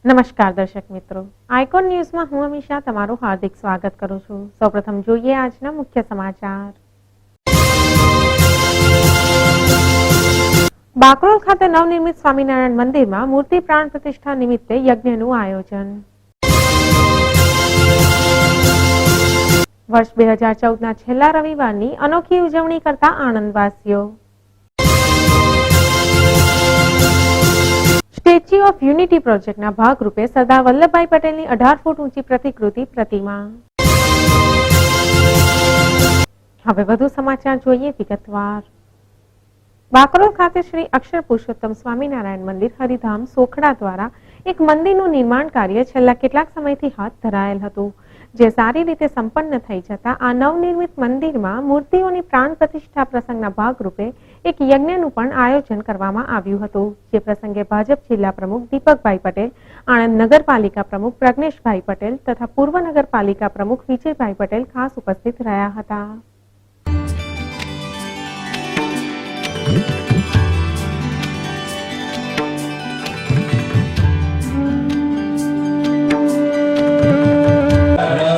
નમસ્કાર દર્શક મિત્રો, આઇકોન ન્યૂઝમાં હું અમીષા તમારું હાર્દિક સ્વાગત કરું છું। સૌપ્રથમ જોઈએ આજના મુખ્ય સમાચાર। બાકરોલ ખાતે નવનિર્મિત સ્વામિનારાયણ મંદિરમાં મૂર્તિ પ્રાણ પ્રતિષ્ઠા નિમિત્તે યજ્ઞનું આયોજન। વર્ષ 2014ના છેલ્લા રવિવારની અનોખી ઉજવણી કરતા આણંદવાસીઓ। સ્ટેચ્યુ ઓફ યુનિટી પ્રોજેક્ટના ભાગરૂપે સરદાર વલ્લભભાઈ પટેલની 18 ફૂટ ઊંચી પ્રતિકૃતિ પ્રતિમા। હવે વધુ સમાચાર જોઈએ વિગતવાર। બાકરોલ ખાતે શ્રી અક્ષર પુરુષોત્તમ સ્વામિનારાયણ મંદિર હરિધામ સોખડા દ્વારા એક મંદિરનું નિર્માણ કાર્ય છેલ્લા કેટલાક સમયથી હાથ ધરાયેલ હતું, જે સારી રીતે સંપન્ન થઈ જતા આ નવનિર્મિત મંદિરમાં મૂર્તિઓની પ્રાણ પ્રતિષ્ઠા પ્રસંગના ભાગરૂપે એક યજ્ઞનું પણ આયોજન કરવામાં આવ્યું હતું, જે પ્રસંગે ભાજપ જિલ્લા પ્રમુખ દીપકભાઈ પટેલ, આણંદ નગરપાલિકા પ્રમુખ પ્રજ્ઞેશભાઈ પટેલ તથા પૂર્વ નગરપાલિકા પ્રમુખ વિજયભાઈ પટેલ ખાસ ઉપસ્થિત રહ્યા હતા।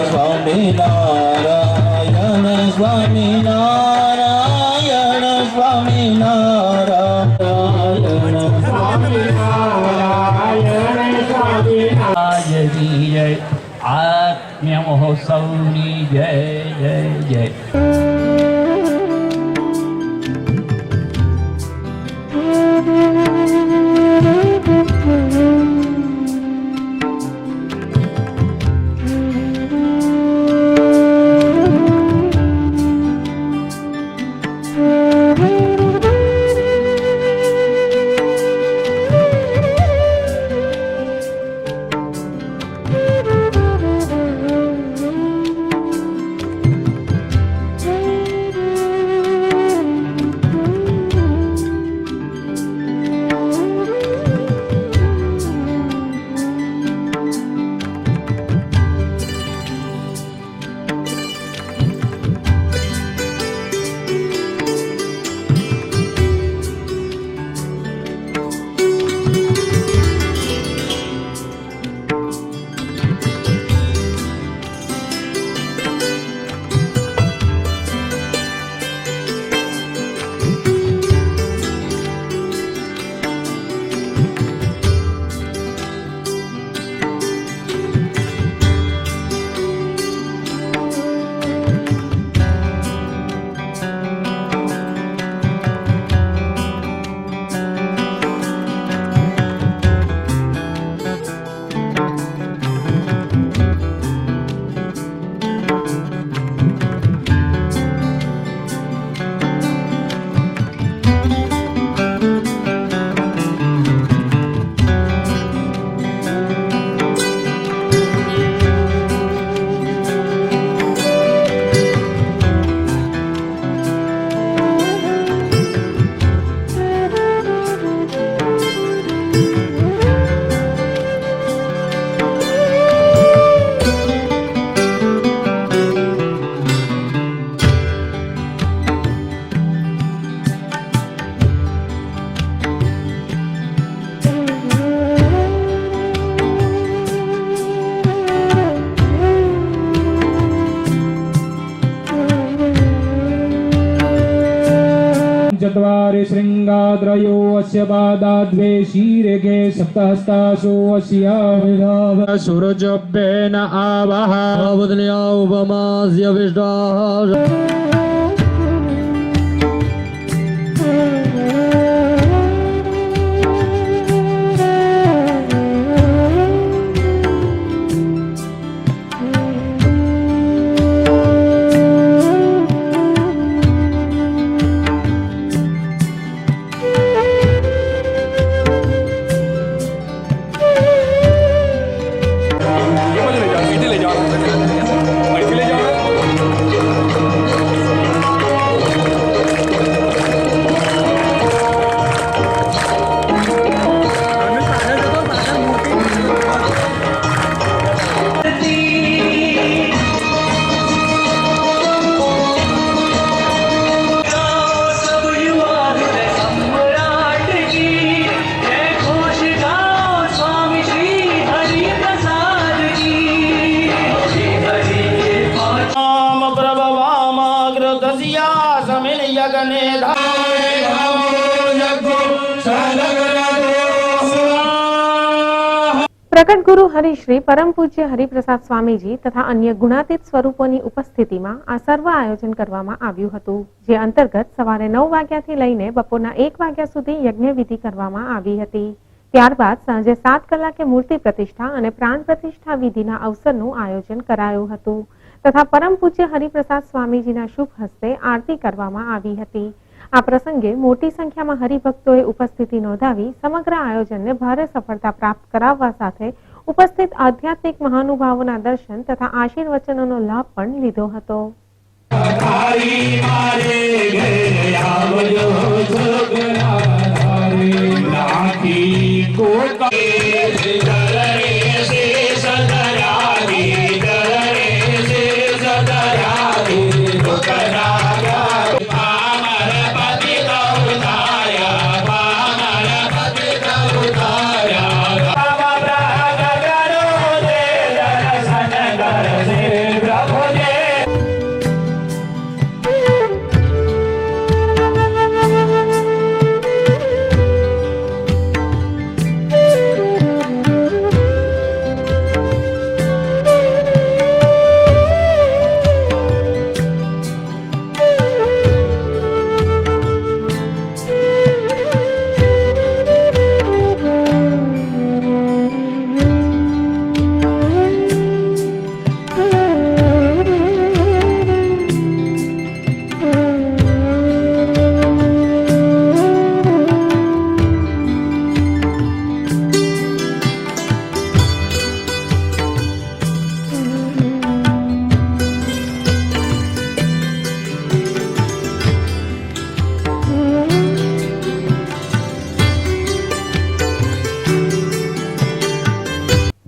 સ્વામિનારાયણ સ્વામિનારાયણ સ્વામિનારાયણ સ્વામિનારાયણ જય આત્મ્ય મહોત્સવની જય જય જય। चत्वारि शृंगाद्रयो अस्य पादाद्वे शीर्घे सप्तहस्तासो अस्य सूरजभ्येन आवः अवदन्या उपमास्य विष्टाः। ले जाओ જગને ધારે નમો જગો સલગ્ન પ્રગટ ગુરુ હરિશ્રી પરમ પૂજ્ય હરિપ્રસાદ સ્વામીજી તથા અન્ય ગુણાતીત સ્વરૂપોની ઉપસ્થિતિમાં આ સર્વ આયોજન કરવામાં આવ્યું હતું, જે અંતર્ગત સવારે 9 વાગ્યાથી લઈને બપોરના 1 વાગ્યા સુધી યજ્ઞ વિધિ કરવામાં આવી હતી. ત્યારબાદ સાંજે 7 કલાકે મૂર્તિ પ્રતિષ્ઠા અને પ્રાણ પ્રતિષ્ઠા વિધિના અવસરનું આયોજન કરાયું હતું તથા પરમ પૂજ્ય હરિપ્રસાદ સ્વામીજીના શુભ હસ્તે આરતી કરવામાં આવી હતી. આ પ્રસંગે મોટી સંખ્યામાં હરિભક્તોએ ઉપસ્થિતિ નોંધાવી સમગ્ર આયોજનને ભારે સફળતા પ્રાપ્ત કરાવવા સાથે ઉપસ્થિત આધ્યાત્મિક મહાનુભાવોના દર્શન તથા આશીર્વચનોનો લાભ પણ લીધો હતો.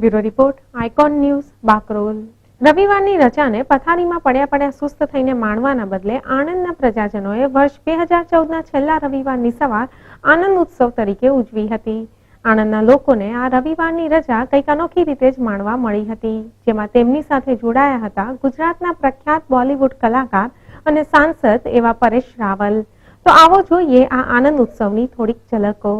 Bureau report, icon news, Bakrol. રવિવારની રજાને પથારીમાં પડ્યા સુસ્ત થઈને માણવાના બદલે આણંદના પ્રજાજનોએ વર્ષ 2014ના છેલ્લા રવિવારની સવાર આનંદ ઉત્સવ તરીકે ઉજવી હતી. આણંદના લોકોને આ રવિવારની રજા કંઈક અનોખી રીતે જ માણવા મળી હતી, જેમાં તેમની સાથે જોડાયા હતા ગુજરાતના પ્રખ્યાત બોલિવૂડ કલાકાર અને સાંસદ એવા પરેશ રાવલ. તો આવો જોઈએ આ આનંદ ઉત્સવની થોડીક ઝલકો.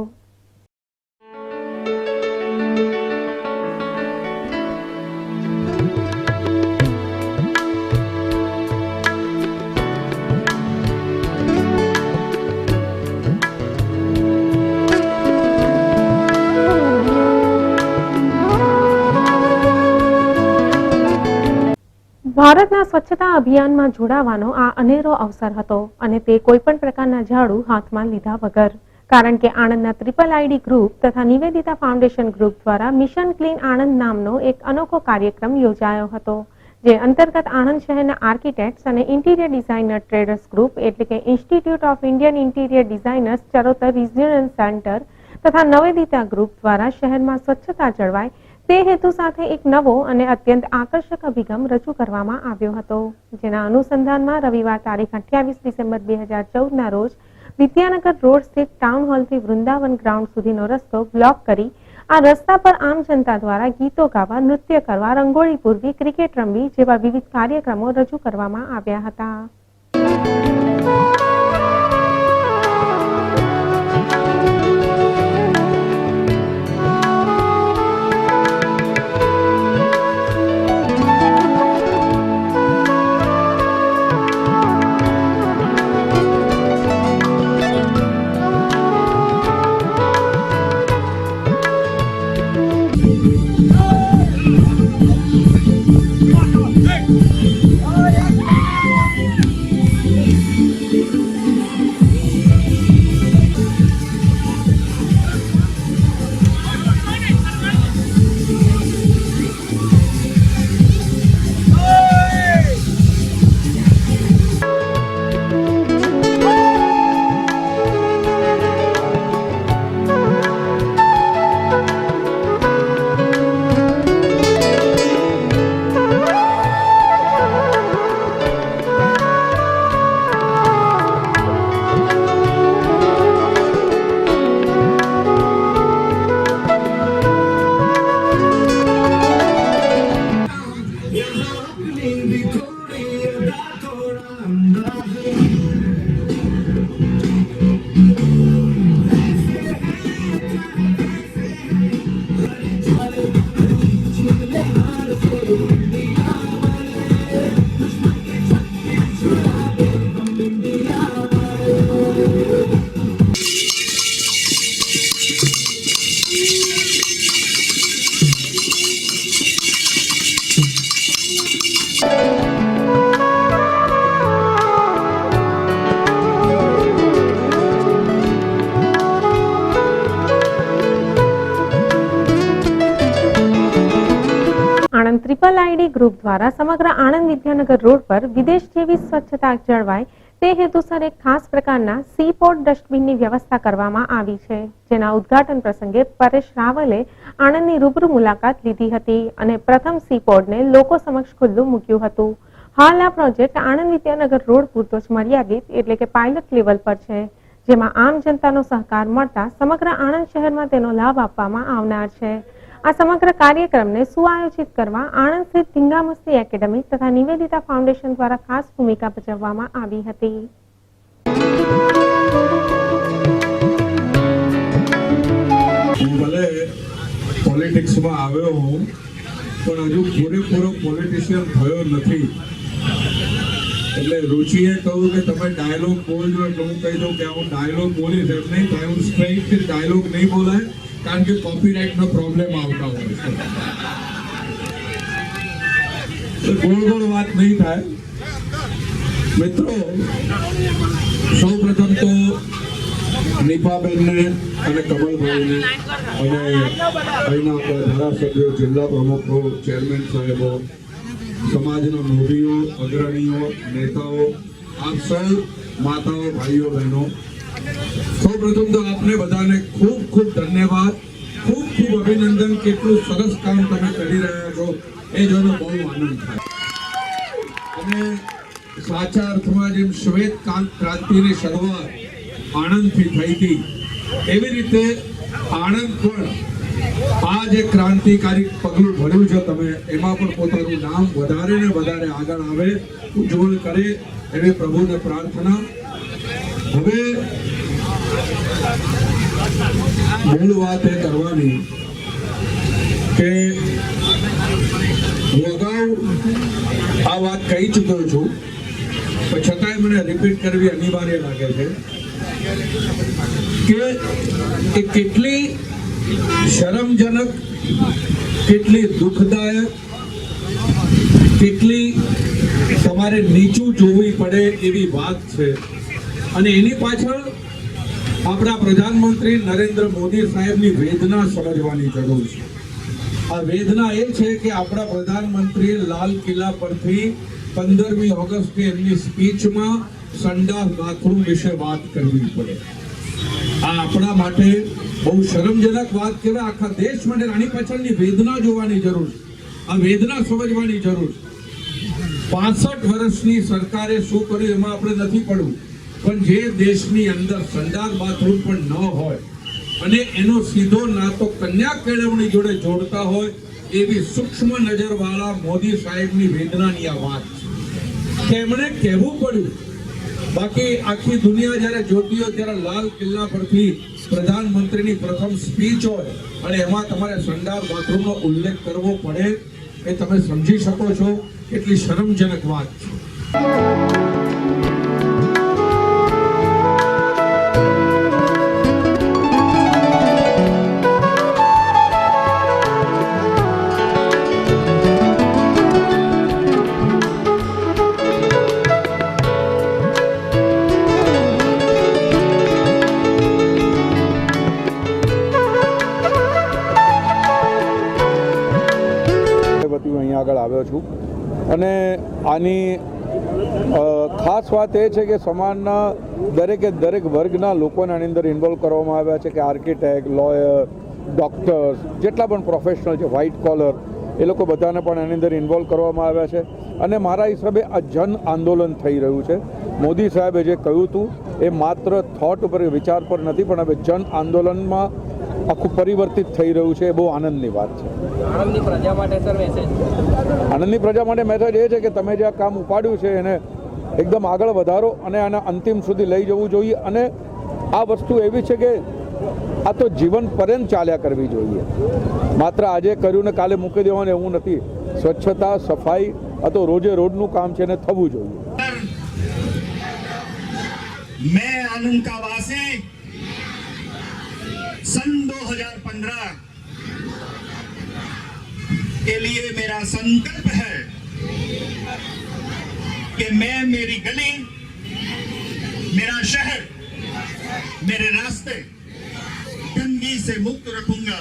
ભારતના સ્વચ્છતા અભિયાનમાં જોડાવાનો આ અનેરો અવસર હતો અને તે કોઈ પણ પ્રકારના ઝાડુ હાથમાં લીધા વગર, કારણ કે આણંદના ટ્રિપલ આઈડી ગ્રુપ તથા નિવેદિતા ફાઉન્ડેશન ગ્રુપ દ્વારા મિશન ક્લીન આણંદ નામનો એક અનોખો કાર્યક્રમ યોજાયો હતો, જે અંતર્ગત આણંદ શહેરના આર્કિટેક્ટ્સ અને ઇન્ટિરિયર ડિઝાઇનર ટ્રેડર્સ ગ્રુપ એટલે કે institute of Indian interior designers Charotar regional centre તથા નિવેદિતા ગ્રુપ દ્વારા શહેરમાં સ્વચ્છતા જળવાય તે હેતુ સાથે એક નવો અને અત્યંત આકર્ષક અભિગમ રજૂ કરવામાં આવ્યો હતો, જેના અનુસંધાનમાં રવિવાર તારીખ 28 ડિસેમ્બર 2014ના રોજ વિદ્યાનગર રોડ સ્થિત ટાઉન હોલથી વૃંદાવન ગ્રાઉન્ડ સુધીનો રસ્તો બ્લોક કરી આ રસ્તા પર આમ જનતા દ્વારા ગીતો ગાવા, નૃત્ય કરવા, રંગોળી પૂરવી, ક્રિકેટ રમવી જેવા વિવિધ કાર્યક્રમો રજૂ કરવામાં આવ્યા હતા. આણંદ ટ્રિપલ આઈડી ગ્રુપ દ્વારા સમગ્ર આણંદ વિદ્યાનગર રોડ પર વિદેશ જેવી સ્વચ્છતા જળવાય તે હેતુસર એક ખાસ પ્રકારના સીપોર્ટ ડસ્ટબિનની વ્યવસ્થા કરવામાં આવી છે, જેના ઉદ્ઘાટન પ્રસંગે પરેશ રાવલે આણંદની રૂબરૂ મુલાકાત લીધી હતી અને પ્રથમ સીપોર્ટને લોકો સમક્ષ ખુલ્લું મૂક્યું હતું. હાલ આ પ્રોજેક્ટ આણંદ વિદ્યાનગર રોડ પૂરતો જ મર્યાદિત એટલે કે પાયલટ લેવલ પર છે, જેમાં આમ જનતાનો સહકાર મળતા સમગ્ર આણંદ શહેરમાં તેનો લાભ આપવામાં આવનાર છે. આ સમગ્ર કાર્યક્રમને સુઆયોજિત કરવા આણંદ સ્થિત ધીંગામસ્તી એકેડમી તથા નિવેદિતા ફાઉન્ડેશન દ્વારા ખાસ ભૂમિકા ભજવવામાં આવી હતી. હું ભલે પોલિટિક્સમાં આવ્યો હું, પણ હજુ પૂરેપૂરો પોલિટિશિયન થયો નથી. એટલે રુચિએ કહ્યું કે તમે ડાયલોગ બોલજો, એટલે હું કહી દઉં કે હું ડાયલોગ બોલીશ. એમ નહીં થાય, હું સ્ટ્રેઇટ ડાયલોગ નહીં બોલાય, કારણ કે કોપીરાઇટનો પ્રોબ્લેમ આવતા હોય છે. ગોળ ગોળ વાત નહીં થાય. મિત્રો, સૌ પ્રથમ તો નિપાબેનને અને કમલભાઈને અને અહીંના ધારાસભ્યો, જિલ્લા પ્રમુખો, ચેરમેન સાહેબો, સમાજના મોભીઓ, અગ્રણીઓ, નેતાઓ, આપ સૌ માતાઓ, ભાઈઓ, બહેનો, સૌ પ્રથમ તો આપને બધાને ખૂબ ખૂબ ધન્યવાદ, ખૂબ ખૂબ અભિનંદન. કેટલું સરસ કામ તમે કરી રહ્યા છો એ જોઈને બહુ આનંદ થાય. અને સાચા અર્થમાં જેમ શ્વેત ક્રાંતિની શરૂઆત આણંદથી થઈ હતી, એવી રીતે આણંદ પણ આ જે ક્રાંતિકારી પગલું ભર્યું છે તમે, એમાં પણ પોતાનું નામ વધારે ને વધારે આગળ આવે, ઉજ્જવળ કરે એવી પ્રભુને પ્રાર્થના. હવે મૂળ વાત એ કરવાની કે હું અગાઉ આ વાત કહી ચૂક્યો છું, પણ છતાંય મને રિપીટ કરવી અનિવાર્ય લાગે છે કે એ કેટલી શરમજનક, કેટલી દુઃખદાયક, કેટલી તમારે નીચું જોવી પડે એવી વાત છે. અને એની પાછળ આપણા પ્રધાનમંત્રી નરેન્દ્ર મોદી સાહેબની વેદના સમજવાની જરૂર છે. આ વેદના એ છે કે આપણા પ્રધાનમંત્રીએ લાલ કિલ્લા પરથી 15મી ઓગસ્ટે એમની સ્પીચમાં સંડાસ બાથરૂમ વિશે વાત કરવી પડે. આ આપણા માટે બહુ શરમજનક વાત કહેવાય. આખા દેશ માટે આની પાછળની વેદના જોવાની જરૂર છે, આ વેદના સમજવાની જરૂર છે. 65 વર્ષની સરકારે શું કર્યું એમાં આપણે નથી પડવું, પણ જે દેશની અંદર સંડાસ બાથરૂમ પણ ન હોય અને એનો સીધો નાતો કન્યા કેળવણી જોડે જોડતા હોય એવી સૂક્ષ્મ નજરવાળા મોદી સાહેબની વેદનાની આ વાત છે, એમણે કહેવું પડ્યું. બાકી આખી દુનિયા જ્યારે જોતી હોય ત્યારે લાલ કિલ્લા પરથી પ્રધાનમંત્રીની પ્રથમ સ્પીચ હોય અને એમાં તમારે સંડાસ બાથરૂમનો ઉલ્લેખ કરવો પડે, એ તમે સમજી શકો છો કેટલી શરમજનક વાત છે. આગળ આવ્યો છું અને આની ખાસ વાત એ છે કે સમાજના દરેક વર્ગના લોકોને આની અંદર ઇન્વોલ્વ કરવામાં આવ્યા છે, કે આર્કિટેક્ટ, લોયર, ડૉક્ટર્સ, જેટલા પણ પ્રોફેશનલ છે, વ્હાઇટ કોલર, એ લોકો બધાને પણ આની અંદર ઇન્વોલ્વ કરવામાં આવ્યા છે. અને મારા હિસાબે આ જન આંદોલન થઈ રહ્યું છે. મોદી સાહેબે જે કહ્યું હતું એ માત્ર થોટ ઉપર, વિચાર પર નથી, પણ હવે જન આંદોલનમાં આખું પરિવર્તિત થઈ રહ્યું છે. એ બહુ આનંદની વાત છે. આણંદની પ્રજા માટે સર મેસેજ? આણંદની પ્રજા માટે મેસેજ એ છે કે તમે જે આ કામ ઉપાડ્યું છે એને એકદમ આગળ વધારો અને આના અંતિમ સુધી લઈ જવું જોઈએ. અને આ વસ્તુ એવી છે કે આ તો જીવન પર્યંત ચાલ્યા કરવી જોઈએ. માત્ર આજે કર્યું ને કાલે મૂકી દેવાનું એવું નથી. સ્વચ્છતા, સફાઈ આ તો રોજે રોજનું કામ છે ને થવું જોઈએ. मैं आनंद का वासी सन 2015 के लिए मेरा संकल्प है कि मैं मेरी गली, मेरा शहर, मेरे रास्ते गंदगी से मुक्त रखूंगा।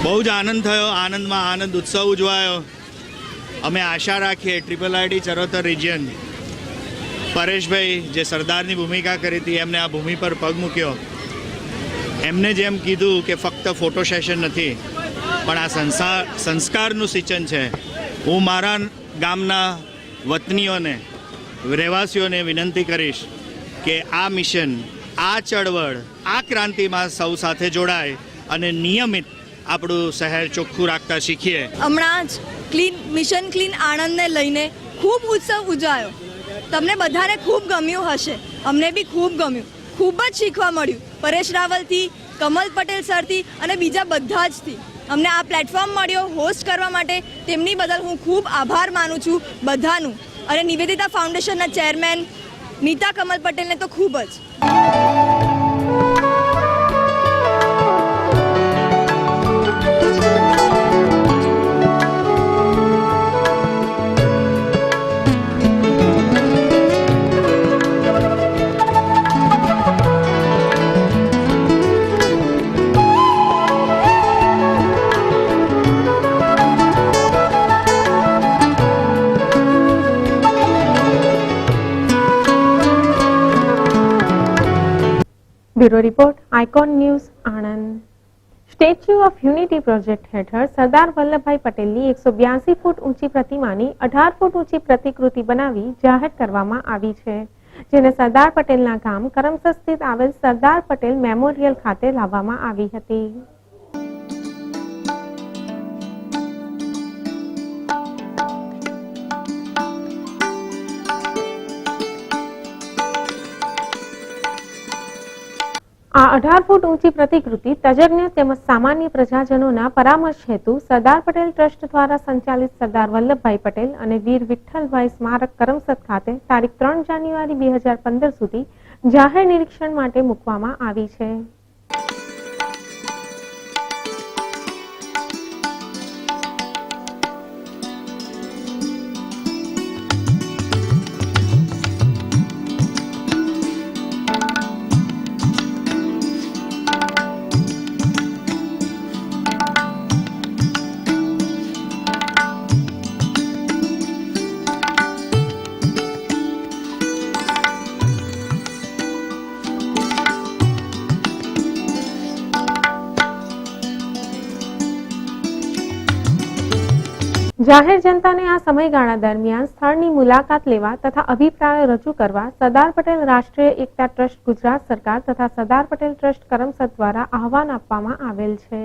બહુ જ આનંદ થયો, આનંદમાં આનંદ ઉત્સવ ઉજવાયો. અમે આશા રાખીએ RRRT ચરોતર રિજિયન પરેશભાઈ જે સરદારની ભૂમિકા કરી હતી, એમને આ ભૂમિ પર પગ મૂક્યો. એમને જેમ કીધું કે ફક્ત ફોટો સેશન નથી પણ આ સંસ્કારનું સિંચન છે. હું મારા ગામના વતનીઓને, રહેવાસીઓને વિનંતી કરીશ કે આ મિશન, આ ચળવળ, આ ક્રાંતિમાં સૌ સાથે જોડાય અને નિયમિત આપણું શહેર ચોખ્ખું રાખતા શીખીએ. હમણાં જ મિશન ક્લીન આણંદને લઈને ખૂબ ઉત્સવ ઉજવાયો. તમને બધાને ખૂબ ગમ્યું હશે, અમને બી ખૂબ ગમ્યું, ખૂબ જ શીખવા મળ્યું. પરેશ રાવલથી, કમલ પટેલ સરથી અને બીજા બધા જથી અમને આ પ્લેટફોર્મ મળ્યો હોસ્ટ કરવા માટે. તેમની બદલ હું ખૂબ આભાર માનું છું બધાનું. અને નિવેદિતા ફાઉન્ડેશનના ચેરમેન નીતા કમલ પટેલને તો ખૂબ જ. Bureau report, icon news, Anand. Statue of unity project હેઠળ સરદાર વલ્લભભાઈ પટેલની 182 ફૂટ ઊંચી પ્રતિમાની 18 ફૂટ ઊંચી પ્રતિકૃતિ બનાવી જાહેર કરવામાં આવી છે, જેને સરદાર પટેલના ગામ કરમસદ સ્થિત આવેલ સરદાર પટેલ મેમોરિયલ ખાતે લાવવામાં આવી હતી. આ 18 ફૂટ ઊંચી પ્રતિકૃતિ તજજ્ઞો તેમજ સામાન્ય પ્રજાજનોના પરામર્શ હેતુ સરદાર પટેલ ટ્રસ્ટ દ્વારા સંચાલિત સરદાર વલ્લભભાઈ પટેલ અને વીર વિઠ્ઠલભાઈ સ્મારક કરમસદ ખાતે તારીખ 3 જાન્યુઆરી 2015 સુધી જાહેર નિરીક્ષણ માટે મૂકવામાં આવી છે. જાહેર જનતાને આ સમયગાળા દરમિયાન સ્થળની મુલાકાત લેવા તથા અભિપ્રાયો રજૂ કરવા સરદાર પટેલ રાષ્ટ્રીય એકતા ટ્રસ્ટ ગુજરાત સરકાર તથા સરદાર પટેલ ટ્રસ્ટ કરમસદ દ્વારા આહવાન આપવામાં આવેલ છે.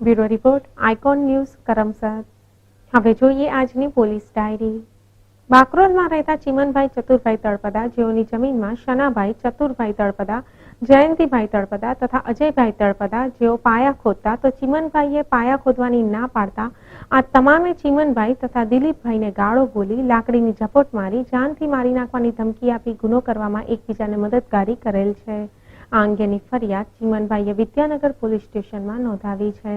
Bureau report icon news Karamsad. હવે જોઈએ આજની પોલીસ ડાયરી. બાકરોલમાં રહેતા ચીમનભાઈ ચતુરભાઈ તળપદા જેઓની જમીનમાં શનાભાઈ ચતુરભાઈ તળપદા, જયંતિભાઈ તળપદા તથા અજયભાઈ તળપદા જેઓ પાયા ખોદતા તો ચીમનભાઈએ પાયા ખોદવાની ના પાડતા આ તમામે ચીમનભાઈ તથા દિલીપભાઈને ગાળો બોલી લાકડીની ઝપટ મારી જાનથી મારી નાખવાની ધમકી આપી ગુનો કરવામાં એકબીજાને મદદગારી કરેલ છે. આ અંગેની ફરિયાદ ચીમનભાઈએ વિદ્યાનગર પોલીસ સ્ટેશનમાં નોંધાવી છે.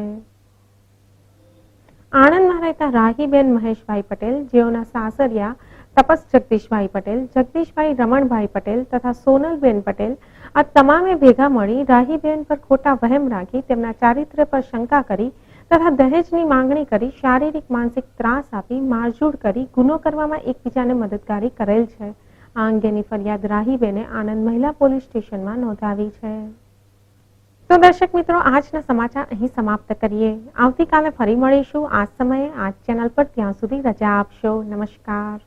આણંદમાં રહેતા રાહીબેન મહેશભાઈ પટેલ જેઓના સાસરિયા તપસ જગદીશભાઈ પટેલ, જગદીશભાઈ રમણભાઈ પટેલ તથા સોનલબેન પટેલ આ તમામે ભેગા મળી રાહીબેન પર ખોટા વહેમ રાખી તેમના ચારિત્ર્ય પર શંકા કરી તથા દહેજની માંગણી કરી શારીરિક માનસિક ત્રાસ આપી મારઝૂડ કરી ગુનો કરવામાં એકબીજાને મદદગારી કરેલ છે. આ અંગેની ફરિયાદ રાહીબેને આણંદ મહિલા પોલીસ સ્ટેશનમાં નોંધાવી છે. તો દર્શક મિત્રો, આજના સમાચાર અહીં સમાપ્ત કરીએ. આવતીકાલે ફરી મળીશું આ સમયે આ ચેનલ પર. ત્યાં સુધી રજા આપશો. નમસ્કાર.